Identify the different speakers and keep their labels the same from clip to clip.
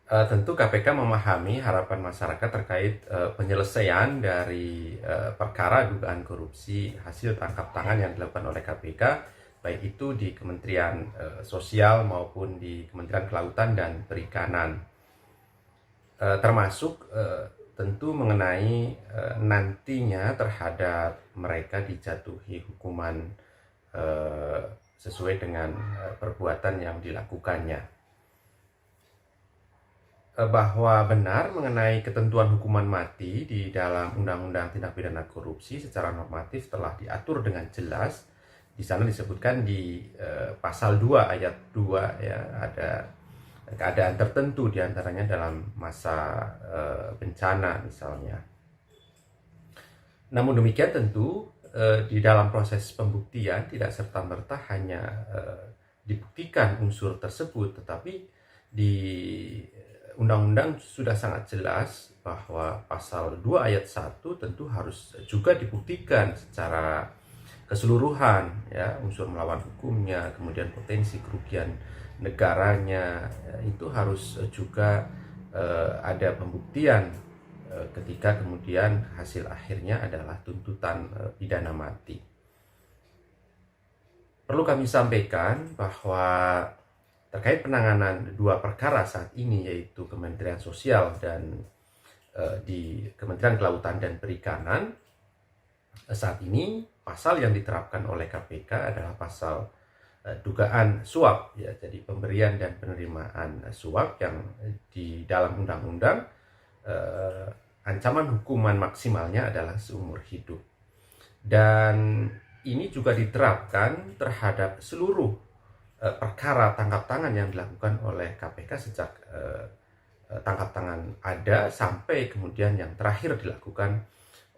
Speaker 1: Tentu KPK memahami harapan masyarakat terkait penyelesaian dari perkara dugaan korupsi hasil tangkap tangan yang dilakukan oleh KPK, baik itu di Kementerian Sosial maupun di Kementerian Kelautan dan Perikanan. Termasuk tentu mengenai nantinya terhadap mereka dijatuhi hukuman sesuai dengan perbuatan yang dilakukannya. Bahwa benar mengenai ketentuan hukuman mati di dalam Undang-Undang Tindak Pidana Korupsi secara normatif telah diatur dengan jelas. Di sana disebutkan di pasal 2 ayat 2 ya, ada keadaan tertentu diantaranya dalam masa bencana misalnya. Namun demikian tentu di dalam proses pembuktian tidak serta-merta hanya dibuktikan unsur tersebut, tetapi di Undang-undang sudah sangat jelas bahwa pasal 2 ayat 1 tentu harus juga dibuktikan secara keseluruhan ya, unsur melawan hukumnya, kemudian potensi kerugian negaranya, itu harus juga ada pembuktian ketika kemudian hasil akhirnya adalah tuntutan pidana mati. Perlu kami sampaikan bahwa terkait penanganan dua perkara saat ini, yaitu Kementerian Sosial dan di Kementerian Kelautan dan Perikanan, saat ini pasal yang diterapkan oleh KPK adalah pasal dugaan suap ya, jadi pemberian dan penerimaan suap yang di dalam undang-undang ancaman hukuman maksimalnya adalah seumur hidup. Dan ini juga diterapkan terhadap seluruh perkara tangkap tangan yang dilakukan oleh KPK sejak tangkap tangan ada sampai kemudian yang terakhir dilakukan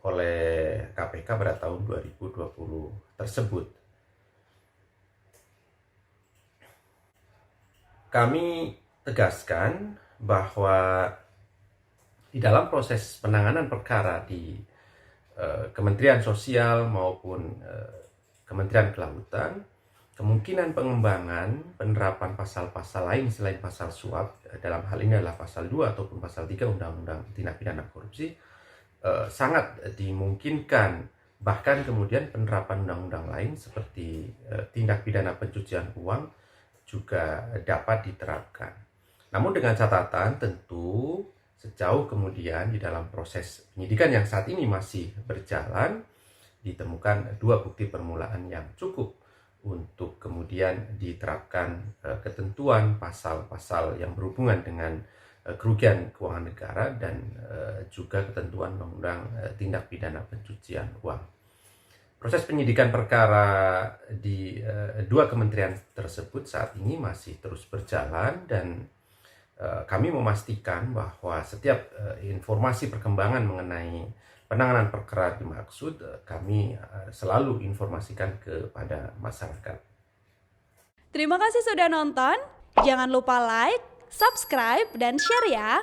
Speaker 1: oleh KPK pada tahun 2020 tersebut. Kami tegaskan bahwa di dalam proses penanganan perkara di Kementerian Sosial maupun Kementerian Kelautan, kemungkinan pengembangan penerapan pasal-pasal lain selain pasal suap, dalam hal ini adalah pasal 2 ataupun pasal 3 Undang-Undang Tindak Pidana Korupsi, sangat dimungkinkan. Bahkan kemudian penerapan undang-undang lain seperti tindak pidana pencucian uang juga dapat diterapkan. Namun dengan catatan tentu sejauh kemudian di dalam proses penyidikan yang saat ini masih berjalan, ditemukan dua bukti permulaan yang cukup untuk kemudian diterapkan ketentuan pasal-pasal yang berhubungan dengan kerugian keuangan negara dan juga ketentuan undang-undang tindak pidana pencucian uang. Proses penyidikan perkara di dua kementerian tersebut saat ini masih terus berjalan, dan kami memastikan bahwa setiap informasi perkembangan mengenai penanganan perkara dimaksud kami selalu informasikan kepada masyarakat.
Speaker 2: Terima kasih sudah nonton. Jangan lupa like, subscribe, dan share ya.